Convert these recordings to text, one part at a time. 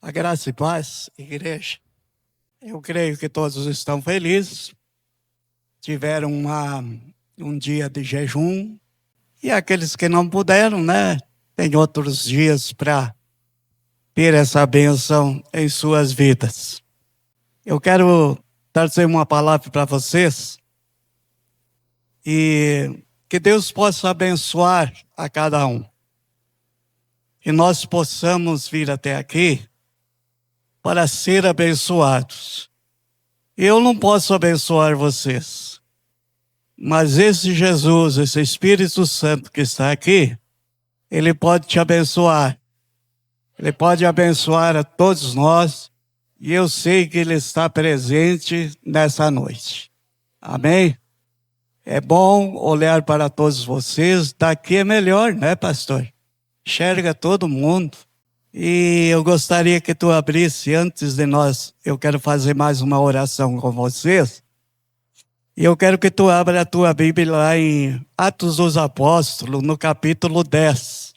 A graça e paz, igreja. Eu creio que todos estão felizes. Tiveram um dia de jejum. E aqueles que não puderam, né? Tem outros dias para ter essa bênção em suas vidas. Eu quero trazer uma palavra para vocês. E que Deus possa abençoar a cada um. E nós possamos vir até aqui para ser abençoados. Eu não posso abençoar vocês, mas esse Jesus, esse Espírito Santo que está aqui, ele pode te abençoar. Ele pode abençoar a todos nós, e eu sei que ele está presente nessa noite. Amém? É bom olhar para todos vocês. Daqui é melhor, né, pastor? Enxerga todo mundo. E eu gostaria que tu abrisse antes de nós. Eu quero fazer mais uma oração com vocês. E eu quero que tu abra a tua Bíblia lá em Atos dos Apóstolos, no capítulo 10.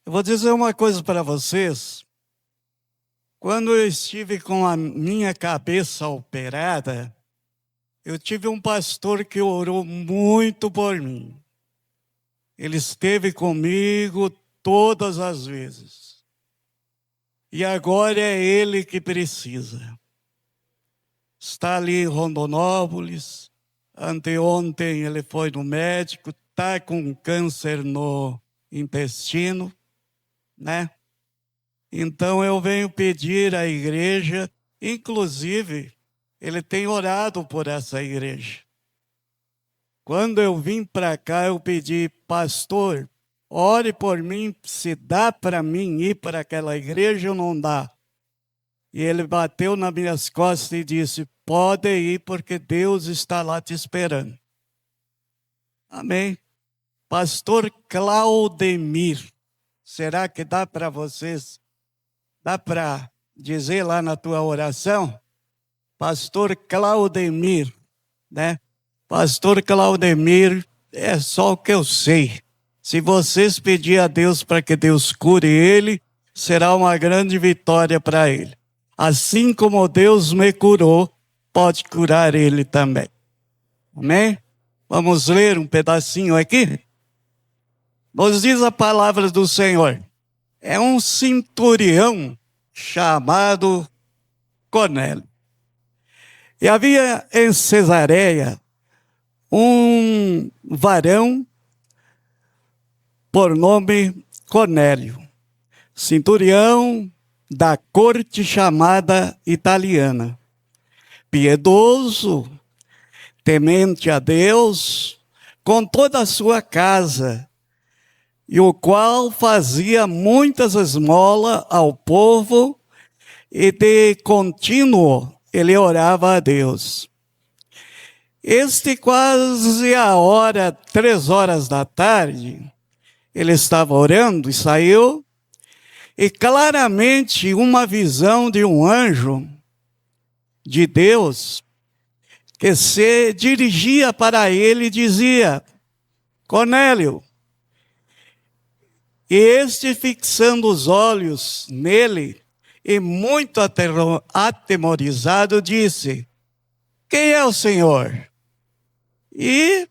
Eu vou dizer uma coisa para vocês. Quando eu estive com a minha cabeça operada, eu tive um pastor que orou muito por mim. Ele esteve comigo todas as vezes. E agora é ele que precisa. Está ali em Rondonópolis. Anteontem ele foi no médico, está com câncer no intestino, né? Então eu venho pedir à igreja, inclusive, ele tem orado por essa igreja. Quando eu vim para cá, eu pedi, pastor, ore por mim, se dá para mim ir para aquela igreja ou não dá. E ele bateu nas minhas costas e disse, pode ir porque Deus está lá te esperando. Amém. Pastor Claudemir, será que dá para vocês, dá para dizer lá na tua oração? Pastor Claudemir, né? Pastor Claudemir é só o que eu sei. Se vocês pedirem a Deus para que Deus cure ele, será uma grande vitória para ele. Assim como Deus me curou, pode curar ele também. Amém? Vamos ler um pedacinho aqui? Nos diz a palavra do Senhor. É um centurião chamado Cornélio. E havia em Cesareia um varão por nome Cornélio, centurião da corte chamada italiana, piedoso, temente a Deus, com toda a sua casa, e o qual fazia muitas esmolas ao povo, e de contínuo ele orava a Deus. Quase a hora, 3 da tarde, ele estava orando e saiu, e claramente uma visão de um anjo de Deus que se dirigia para ele e dizia, Cornélio. E este, fixando os olhos nele e muito atemorizado, disse, quem é o Senhor? E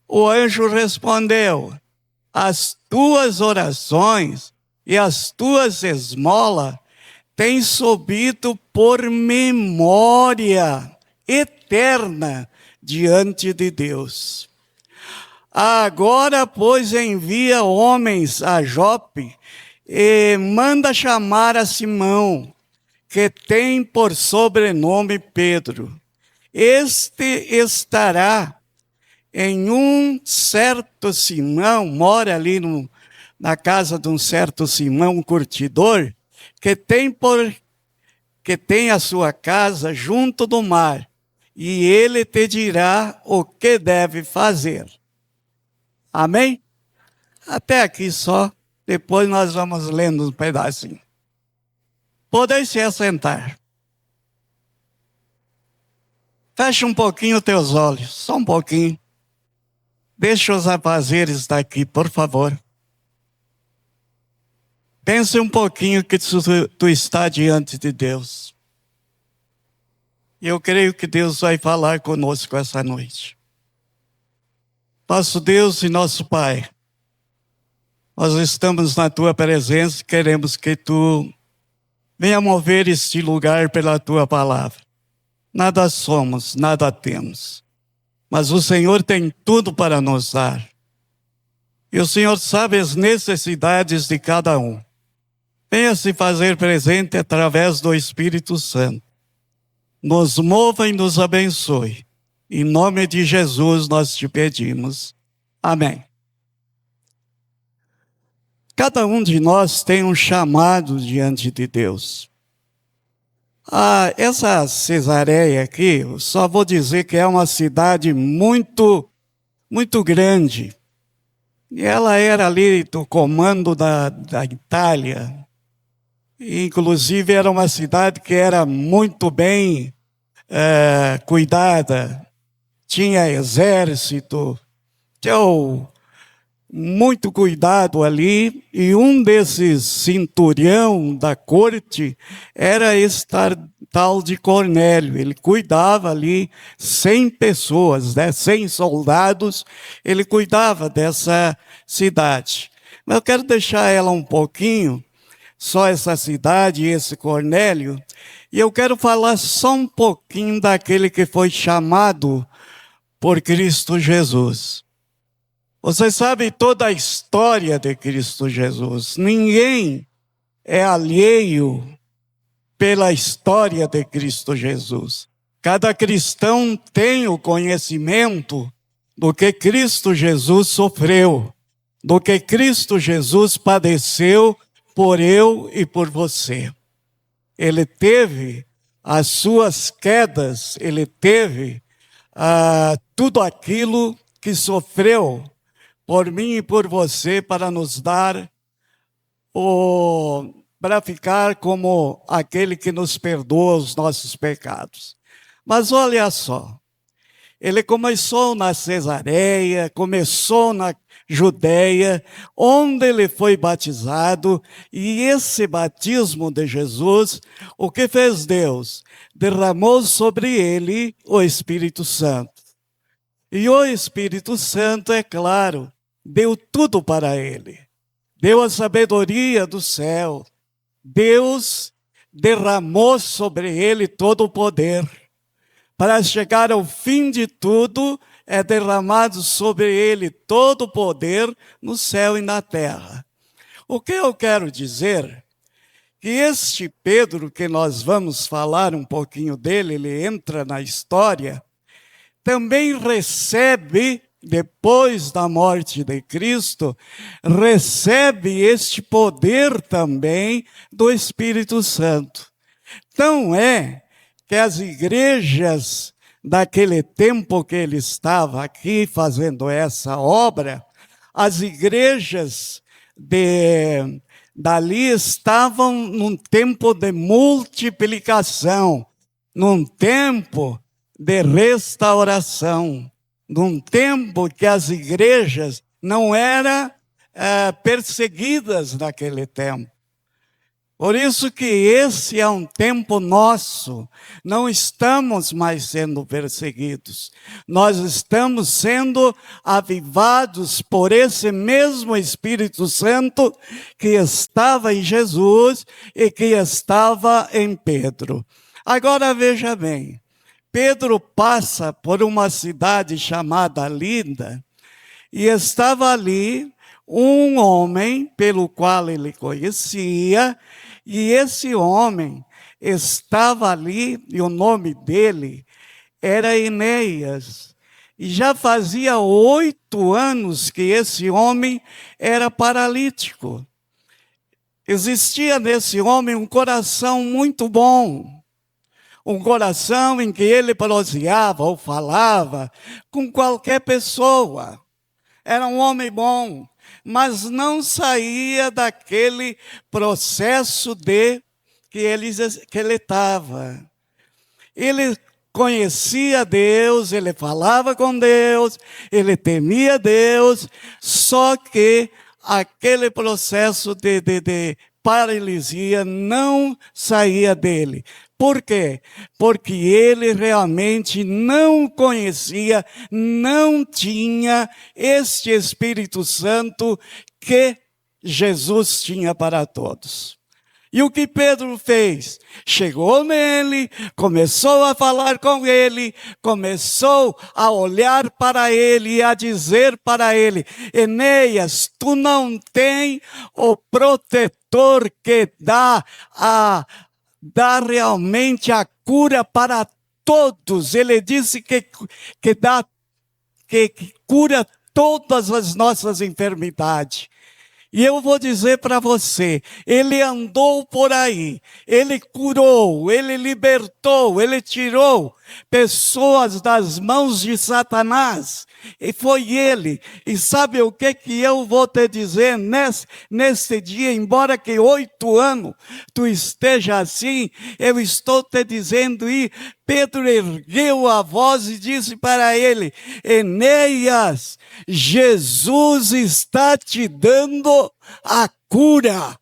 o anjo respondeu, as tuas orações e as tuas esmolas têm subido por memória eterna diante de Deus. Agora, pois, envia homens a Jope e manda chamar a Simão, que tem por sobrenome Pedro. Este estará em um certo Simão, mora ali na casa de um certo Simão, um curtidor, que tem a sua casa junto do mar, e ele te dirá o que deve fazer. Amém? Até aqui só, depois nós vamos lendo um pedacinho. Podem se assentar. Fecha um pouquinho os teus olhos, só um pouquinho. Deixa os afazeres daqui, por favor. Pense um pouquinho que tu está diante de Deus. E eu creio que Deus vai falar conosco essa noite. Nosso Deus e nosso Pai, nós estamos na Tua presença e queremos que Tu venha mover este lugar pela Tua palavra. Nada somos, nada temos, mas o Senhor tem tudo para nos dar. E o Senhor sabe as necessidades de cada um. Venha se fazer presente através do Espírito Santo. Nos mova e nos abençoe. Em nome de Jesus nós te pedimos. Amém. Cada um de nós tem um chamado diante de Deus. Essa Cesareia aqui, eu só vou dizer que é uma cidade muito grande. E ela era ali do comando da Itália. Inclusive era uma cidade que era muito bem cuidada. Tinha exército, tinha muito cuidado ali, e um desses centurião da corte era esse tal de Cornélio. Ele cuidava ali 100 pessoas, 100 soldados, ele cuidava dessa cidade. Mas eu quero deixar ela um pouquinho, só essa cidade e esse Cornélio, e eu quero falar só um pouquinho daquele que foi chamado por Cristo Jesus. Você sabe toda a história de Cristo Jesus. Ninguém é alheio pela história de Cristo Jesus. Cada cristão tem o conhecimento do que Cristo Jesus sofreu, do que Cristo Jesus padeceu por eu e por você. Ele teve as suas quedas, ele teve tudo aquilo que sofreu por mim e por você, para nos dar, para ficar como aquele que nos perdoa os nossos pecados. Mas olha só, ele começou na Cesareia, começou na Judeia, onde ele foi batizado, e esse batismo de Jesus, o que fez Deus? Derramou sobre ele o Espírito Santo. E o Espírito Santo, é claro, deu tudo para ele. Deu a sabedoria do céu. Deus derramou sobre ele todo o poder. Para chegar ao fim de tudo, é derramado sobre ele todo o poder no céu e na terra. O que eu quero dizer? Que este Pedro, que nós vamos falar um pouquinho dele, ele entra na história, também recebe, depois da morte de Cristo, recebe este poder também do Espírito Santo. Então que as igrejas daquele tempo que ele estava aqui fazendo essa obra, as igrejas dali estavam num tempo de multiplicação, num tempo de restauração, num tempo que as igrejas não eram perseguidas naquele tempo. Por isso que esse é um tempo nosso, não estamos mais sendo perseguidos, nós estamos sendo avivados por esse mesmo Espírito Santo que estava em Jesus e que estava em Pedro. Agora veja bem, Pedro passa por uma cidade chamada Lida, e estava ali um homem pelo qual ele conhecia, e esse homem estava ali, e o nome dele era Enéas. E já fazia 8 anos que esse homem era paralítico. Existia nesse homem um coração muito bom, um coração em que ele proseava ou falava com qualquer pessoa. Era um homem bom, mas não saía daquele processo que ele estava. Ele conhecia Deus, ele falava com Deus, ele temia Deus, só que aquele processo de paralisia não saía dele. Por quê? Porque ele realmente não conhecia, não tinha este Espírito Santo que Jesus tinha para todos. E o que Pedro fez? Chegou nele, começou a falar com ele, começou a olhar para ele e a dizer para ele: Enéas, tu não tem o protetor que dá realmente a cura para todos. Ele disse que cura todas as nossas enfermidades. E eu vou dizer para você, ele andou por aí, ele curou, ele libertou, ele tirou pessoas das mãos de Satanás. E foi ele. E sabe o que eu vou te dizer nesse dia? Embora que 8 anos tu esteja assim, eu estou te dizendo. E Pedro ergueu a voz e disse para ele: Enéas, Jesus está te dando a cura.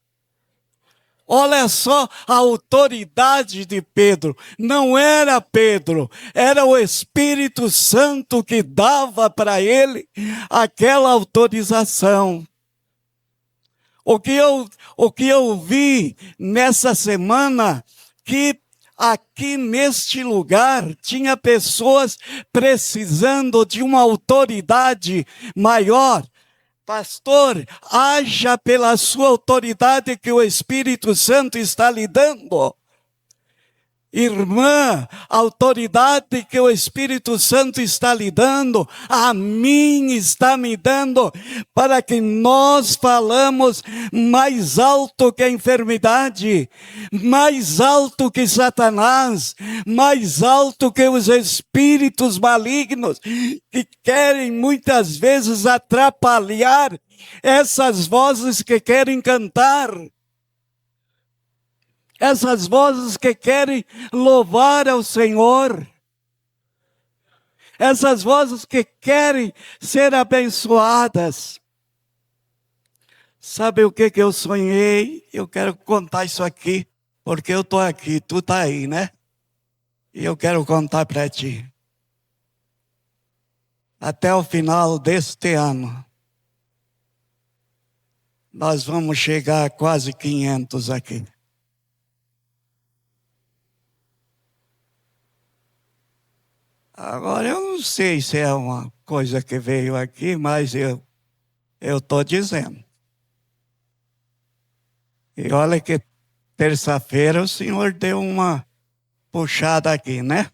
Olha só a autoridade de Pedro. Não era Pedro, era o Espírito Santo que dava para ele aquela autorização. O que eu vi nessa semana, que aqui neste lugar tinha pessoas precisando de uma autoridade maior. Pastor, haja pela sua autoridade que o Espírito Santo está lhe dando. Irmã, a autoridade que o Espírito Santo está lhe dando, a mim está me dando, para que nós falamos mais alto que a enfermidade, mais alto que Satanás, mais alto que os espíritos malignos, que querem muitas vezes atrapalhar essas vozes que querem cantar. Essas vozes que querem louvar ao Senhor. Essas vozes que querem ser abençoadas. Sabe o que eu sonhei? Eu quero contar isso aqui, porque eu estou aqui, tu está aí, né? E eu quero contar para ti. Até o final deste ano, nós vamos chegar a quase 500 aqui. Agora, eu não sei se é uma coisa que veio aqui, mas eu estou dizendo. E olha que terça-feira o Senhor deu uma puxada aqui, né?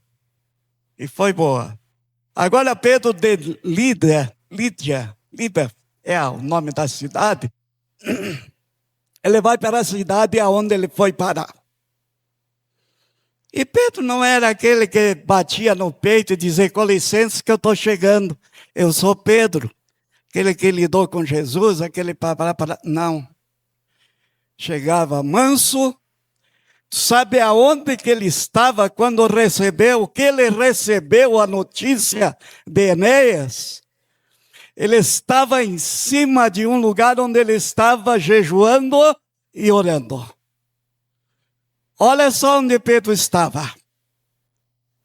E foi boa. Agora, Pedro de Lídia é o nome da cidade, ele vai para a cidade aonde ele foi parar. E Pedro não era aquele que batia no peito e dizia: com licença que eu estou chegando, eu sou Pedro. Aquele que lidou com Jesus, aquele não. Chegava manso. Sabe aonde que ele estava quando recebeu, que ele recebeu a notícia de Enéas? Ele estava em cima de um lugar onde ele estava jejuando e orando. Olha só onde Pedro estava.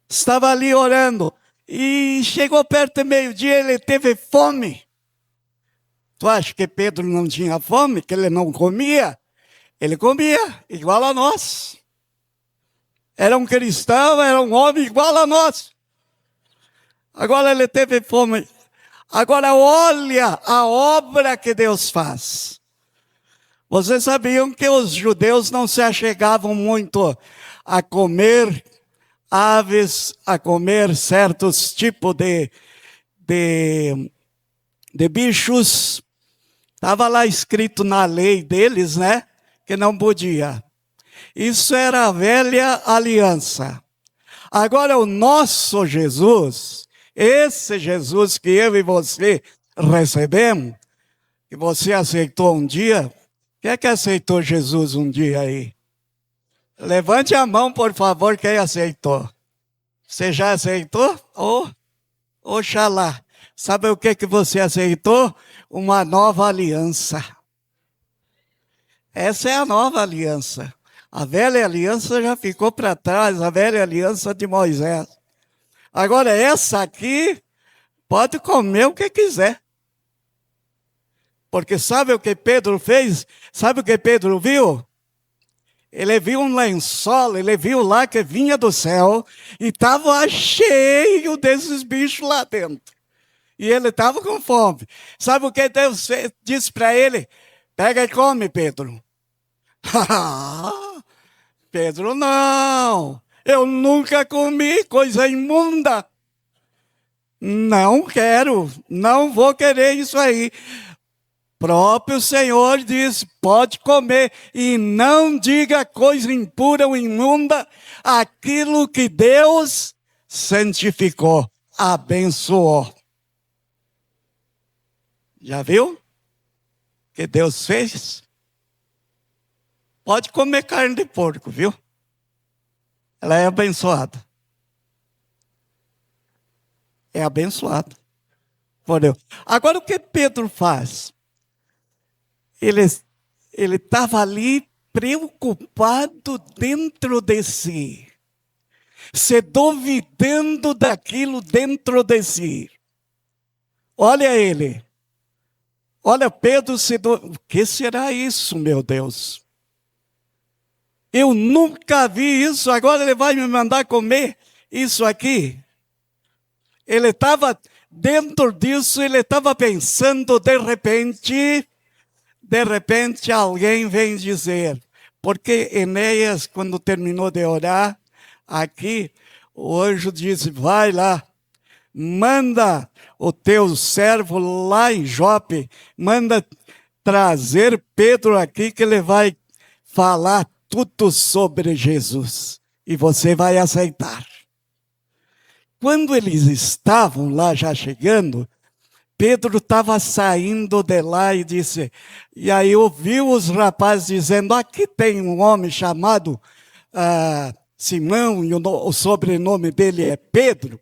Estava ali orando. E chegou perto do meio-dia, ele teve fome. Tu acha que Pedro não tinha fome? Que ele não comia? Ele comia, igual a nós. Era um cristão, era um homem igual a nós. Agora ele teve fome. Agora olha a obra que Deus faz. Vocês sabiam que os judeus não se achegavam muito a comer aves, a comer certos tipos de bichos? Estava lá escrito na lei deles, né? Que não podia. Isso era a velha aliança. Agora o nosso Jesus, esse Jesus que eu e você recebemos, que você aceitou um dia. Quem é que aceitou Jesus um dia aí? Levante a mão, por favor, quem aceitou. Você já aceitou? Oxalá. Sabe o que você aceitou? Uma nova aliança. Essa é a nova aliança. A velha aliança já ficou para trás, a velha aliança de Moisés. Agora, essa aqui, pode comer o que quiser. Porque sabe o que Pedro fez? Sabe o que Pedro viu? Ele viu um lençol, ele viu lá que vinha do céu e estava cheio desses bichos lá dentro. E ele estava com fome. Sabe o que Deus disse para ele? Pega e come, Pedro. Pedro, não. Eu nunca comi coisa imunda. Não quero, não vou querer isso aí. Próprio Senhor diz, pode comer e não diga coisa impura ou imunda, aquilo que Deus santificou, abençoou. Já viu o que Deus fez? Pode comer carne de porco, viu? Ela é abençoada. É abençoada por Deus. Agora o que Pedro faz? Ele estava ali preocupado dentro de si, se duvidando daquilo dentro de si. Olha ele. Olha Pedro, o que será isso, meu Deus? Eu nunca vi isso, agora ele vai me mandar comer isso aqui. Ele estava dentro disso, ele estava pensando, de repente alguém vem dizer, porque Enéas, quando terminou de orar, aqui, o anjo disse, vai lá, manda o teu servo lá em Jope, manda trazer Pedro aqui, que ele vai falar tudo sobre Jesus, e você vai aceitar. Quando eles estavam lá já chegando, Pedro estava saindo de lá e disse, e aí ouviu os rapazes dizendo, aqui tem um homem chamado Simão, e o sobrenome dele é Pedro.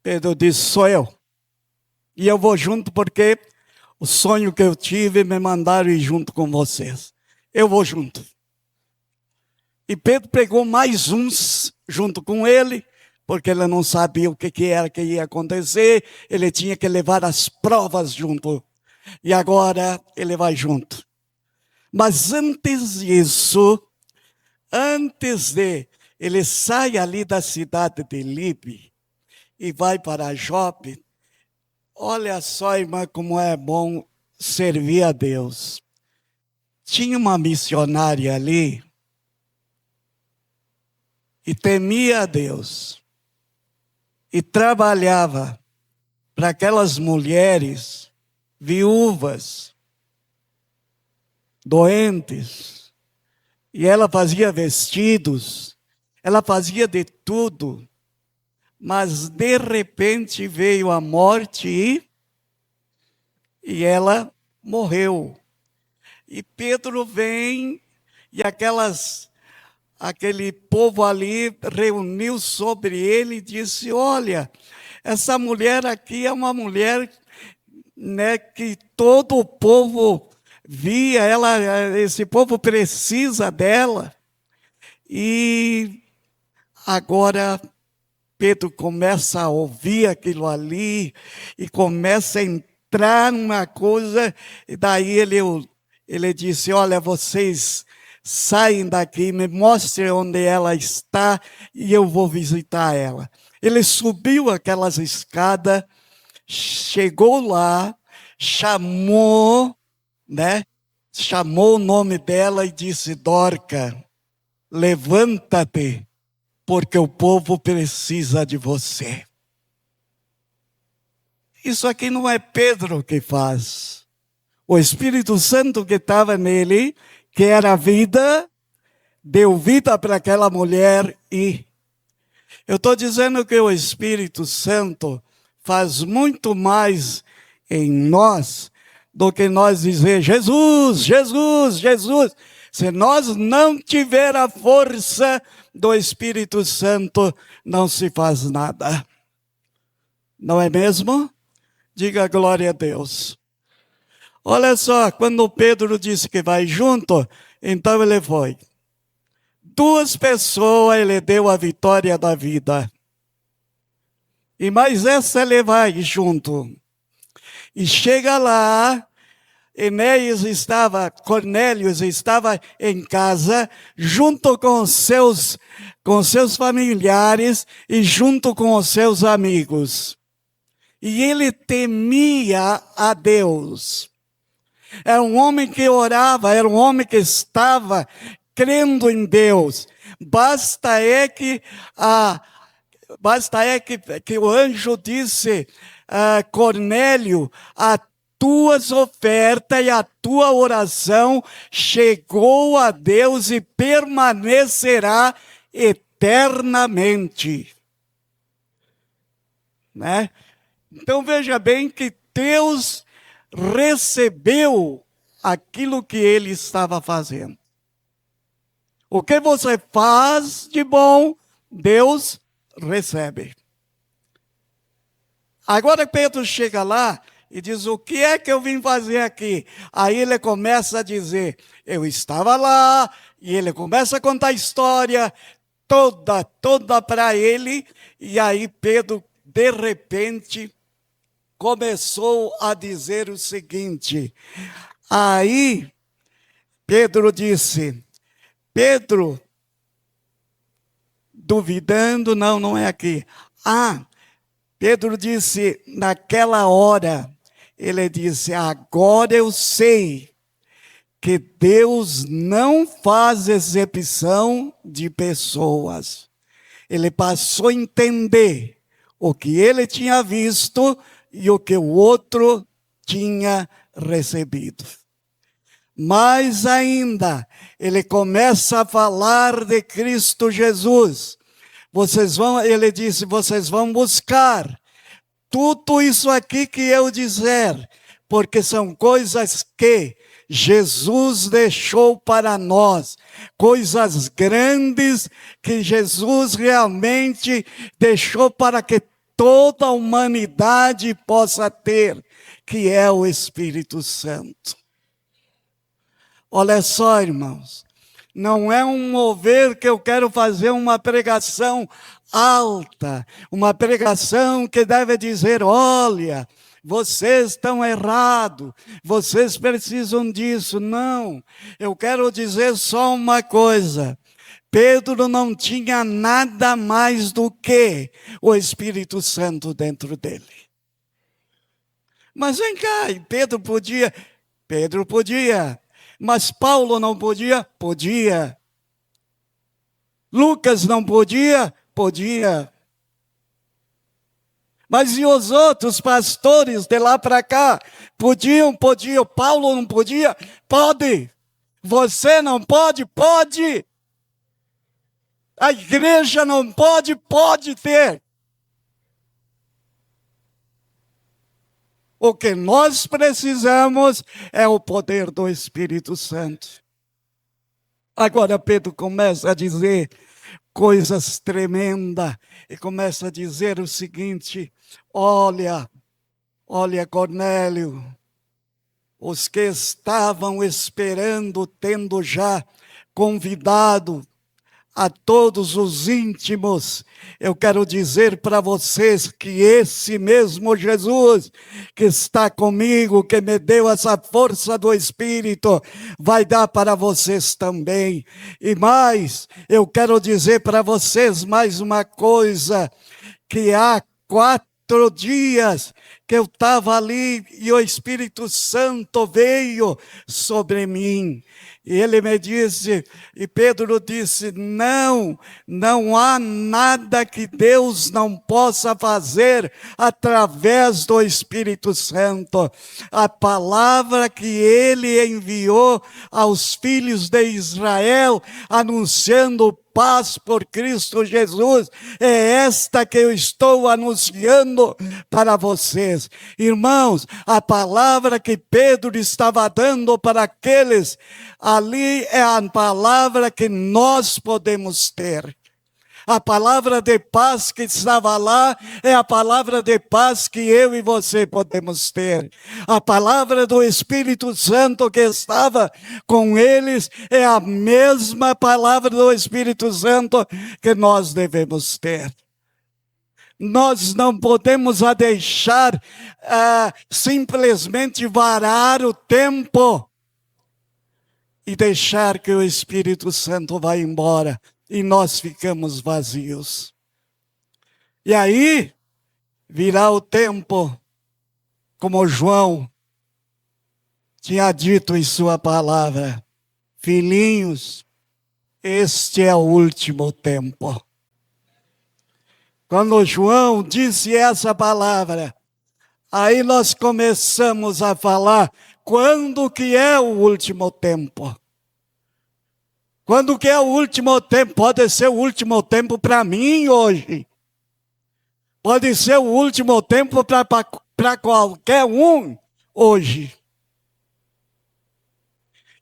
Pedro disse, sou eu. E eu vou junto porque o sonho que eu tive me mandaram ir junto com vocês. Eu vou junto. E Pedro pegou mais uns junto com ele, porque ele não sabia o que era que ia acontecer, ele tinha que levar as provas junto. E agora ele vai junto. Mas antes disso, ele sai ali da cidade de Lipe e vai para Jope. Olha só, irmã, como é bom servir a Deus. Tinha uma missionária ali e temia a Deus. E trabalhava para aquelas mulheres viúvas, doentes, e ela fazia vestidos, ela fazia de tudo, mas de repente veio a morte e ela morreu. E Pedro vem e aquele povo ali reuniu sobre ele e disse, olha, essa mulher aqui é uma mulher, né, que todo o povo via, esse povo precisa dela. E agora Pedro começa a ouvir aquilo ali e começa a entrar numa coisa, e daí ele disse, olha, vocês saem daqui, me mostrem onde ela está e eu vou visitar ela. Ele subiu aquelas escadas, chegou lá, chamou o nome dela e disse, Dorca, levanta-te, porque o povo precisa de você. Isso aqui não é Pedro que faz. O Espírito Santo que estava nele, que era a vida, deu vida para aquela mulher e... Eu estou dizendo que o Espírito Santo faz muito mais em nós do que nós dizer Jesus, Jesus, Jesus. Se nós não tiver a força do Espírito Santo, não se faz nada. Não é mesmo? Diga glória a Deus. Olha só, quando Pedro disse que vai junto, então ele foi. 2 pessoas ele deu a vitória da vida. E mais essa ele vai junto. E chega lá, Cornélio estava em casa, junto com seus familiares e junto com os seus amigos. E ele temia a Deus. Era um homem que orava, era um homem que estava crendo em Deus. Basta é que o anjo disse, Cornélio, a tuas ofertas e a tua oração chegou a Deus e permanecerá eternamente. Né? Então veja bem que Deus recebeu aquilo que ele estava fazendo. O que você faz de bom, Deus recebe. Agora Pedro chega lá e diz, o que é que eu vim fazer aqui? Aí ele começa a dizer, eu estava lá, e ele começa a contar a história toda para ele, e aí Pedro, de repente, começou a dizer o seguinte, aí Pedro disse, Pedro, duvidando, não é aqui. Pedro disse, naquela hora, ele disse, agora eu sei que Deus não faz exceção de pessoas. Ele passou a entender o que ele tinha visto e o que o outro tinha recebido. Mais ainda, ele começa a falar de Cristo Jesus. Ele disse, vocês vão buscar tudo isso aqui que eu dizer, porque são coisas que Jesus deixou para nós, coisas grandes que Jesus realmente deixou para que toda a humanidade possa ter, que é o Espírito Santo. Olha só, irmãos, não é um mover que eu quero fazer uma pregação alta, uma pregação que deve dizer, olha, vocês estão errados, vocês precisam disso. Não, eu quero dizer só uma coisa. Pedro não tinha nada mais do que o Espírito Santo dentro dele. Mas vem cá, e Pedro podia, mas Paulo não podia? Podia. Lucas não podia? Podia. Mas e os outros pastores de lá para cá? Podiam. Paulo não podia? Pode. Você não pode? Pode. A igreja não pode? Pode ter. O que nós precisamos é o poder do Espírito Santo. Agora Pedro começa a dizer coisas tremendas e começa a dizer o seguinte, olha Cornélio, os que estavam esperando, tendo já convidado a todos os íntimos, eu quero dizer para vocês que esse mesmo Jesus que está comigo, que me deu essa força do Espírito, vai dar para vocês também. E mais, eu quero dizer para vocês mais uma coisa, que há 4 dias que eu estava ali e o Espírito Santo veio sobre mim. E ele me disse, e Pedro disse, não há nada que Deus não possa fazer através do Espírito Santo. A palavra que ele enviou aos filhos de Israel, anunciando paz por Cristo Jesus, é esta que eu estou anunciando para vocês. Irmãos, a palavra que Pedro estava dando para aqueles ali é a palavra que nós podemos ter. A palavra de paz que estava lá é a palavra de paz que eu e você podemos ter. A palavra do Espírito Santo que estava com eles é a mesma palavra do Espírito Santo que nós devemos ter. Nós não podemos deixar simplesmente varar o tempo e deixar que o Espírito Santo vá embora e nós ficamos vazios. E aí virá o tempo, como João tinha dito em sua palavra: filhinhos, este é o último tempo. Quando João disse essa palavra, aí nós começamos a falar quando que é o último tempo. Quando que é o último tempo? Pode ser o último tempo para mim hoje. Pode ser o último tempo para qualquer um hoje.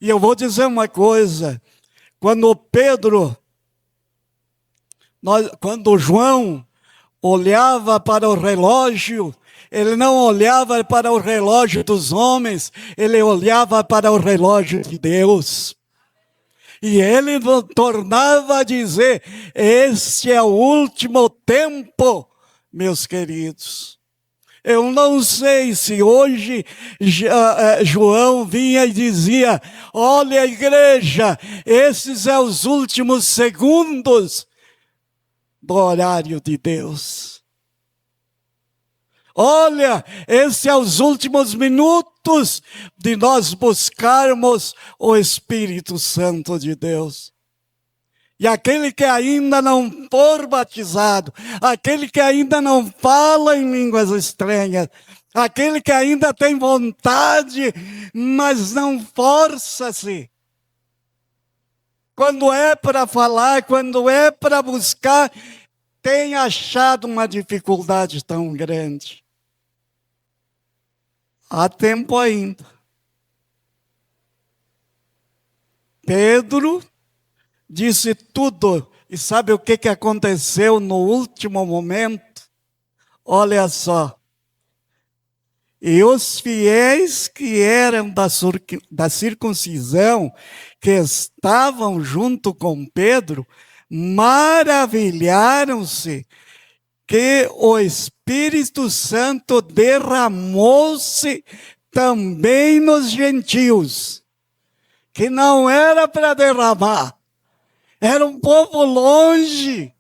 E eu vou dizer uma coisa. Quando João olhava para o relógio, ele não olhava para o relógio dos homens, ele olhava para o relógio de Deus. E ele tornava a dizer: este é o último tempo, meus queridos. Eu não sei se hoje João vinha e dizia: olha, igreja, esses são os últimos segundos do horário de Deus. Olha, esses são os últimos minutos de nós buscarmos o Espírito Santo de Deus. E aquele que ainda não for batizado, aquele que ainda não fala em línguas estranhas, aquele que ainda tem vontade, mas não força-se. Quando é para falar, quando é para buscar, tem achado uma dificuldade tão grande. Há tempo ainda. Pedro disse tudo. E sabe o que aconteceu no último momento? Olha só. E os fiéis que eram da circuncisão, que estavam junto com Pedro, maravilharam-se que o Espírito Santo derramou-se também nos gentios, que não era para derramar, era um povo longe.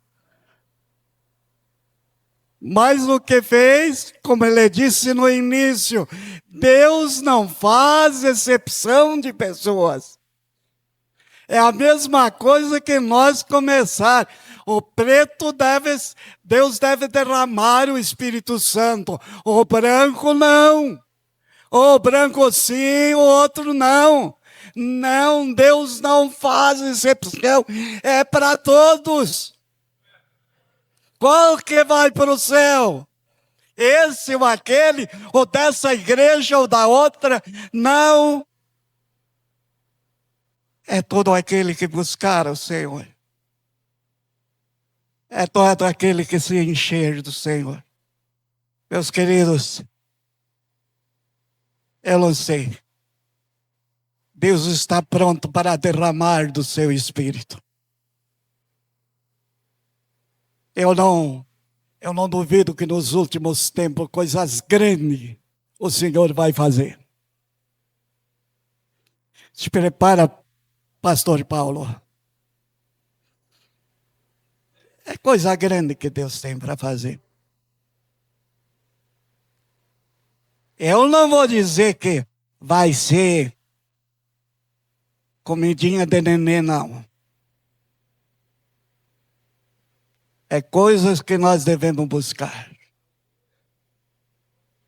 Mas o que fez, como ele disse no início, Deus não faz exceção de pessoas. É a mesma coisa que nós começar. O preto Deus deve derramar o Espírito Santo. O branco não. O branco sim, o outro não. Não, Deus não faz exceção. É para todos. Qual que vai para o céu? Esse ou aquele, ou dessa igreja ou da outra? Não. É todo aquele que buscar o Senhor. É todo aquele que se encher do Senhor. Meus queridos, eu não sei. Deus está pronto para derramar do seu Espírito. Eu não duvido que nos últimos tempos coisas grandes o Senhor vai fazer. Se prepara, Pastor Paulo. É coisa grande que Deus tem para fazer. Eu não vou dizer que vai ser comidinha de neném, não. É coisas que nós devemos buscar.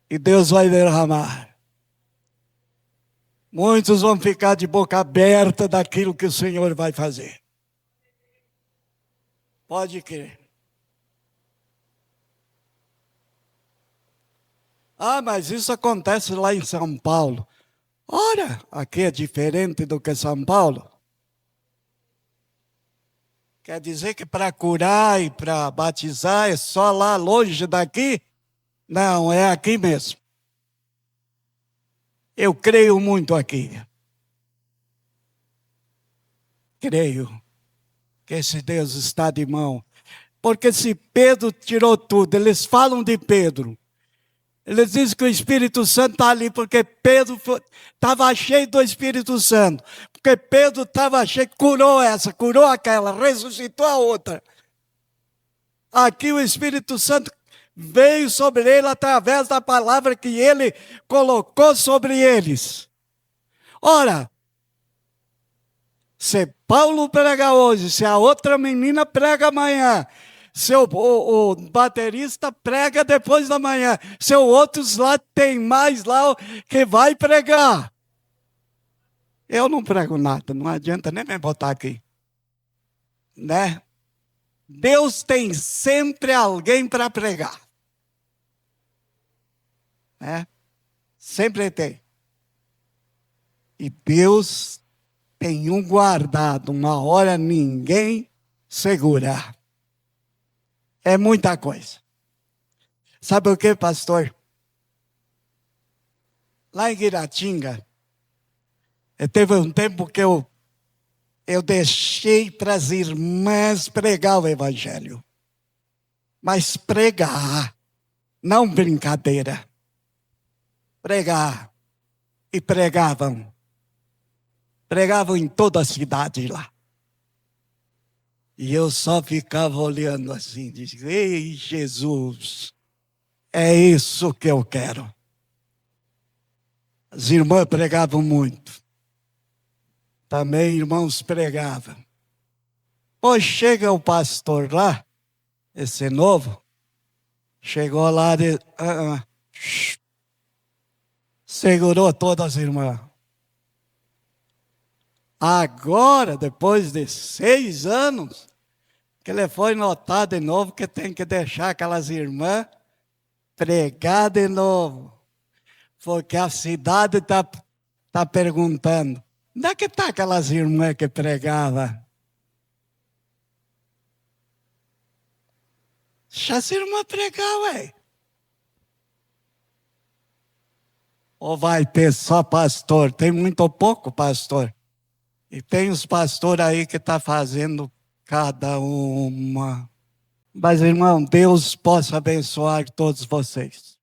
E Deus vai derramar. Muitos vão ficar de boca aberta daquilo que o Senhor vai fazer. Pode crer. Ah, mas isso acontece lá em São Paulo. Ora, aqui é diferente do que São Paulo. Quer dizer que para curar e para batizar é só lá longe daqui? Não, é aqui mesmo. Eu creio muito aqui. Creio que esse Deus está de mão. Porque se Pedro tirou tudo, eles falam de Pedro. Eles dizem que o Espírito Santo está ali porque Pedro estava cheio do Espírito Santo. Porque Pedro estava cheio, curou essa, curou aquela, ressuscitou a outra. Aqui o Espírito Santo veio sobre ele através da palavra que ele colocou sobre eles. Ora, se Paulo prega hoje, se a outra menina prega amanhã, se o baterista prega depois da manhã, se outros lá tem mais lá que vai pregar. Eu não prego nada, não adianta nem me botar aqui. Né? Deus tem sempre alguém para pregar. Né? Sempre tem. E Deus tem um guardado, uma hora ninguém segura. É muita coisa. Sabe o que, pastor? Lá em Guiratinga, teve um tempo que eu deixei para as irmãs pregar o evangelho. Mas pregar, não brincadeira. Pregar. E pregavam. Pregavam em toda a cidade lá. E eu só ficava olhando assim, dizendo, ei, Jesus, é isso que eu quero. As irmãs pregavam muito. Também irmãos pregavam. Pois chega o pastor lá, esse novo, chegou lá, segurou todas as irmãs. Agora, depois de 6 anos, que ele foi notar de novo que tem que deixar aquelas irmãs pregar de novo. Porque a cidade está perguntando, onde é que está aquelas irmãs que pregavam? Deixa as irmãs pregar, ué. Ou vai ter só pastor? Tem muito ou pouco pastor. E tem os pastores aí que estão fazendo cada uma. Mas, irmão, Deus possa abençoar todos vocês.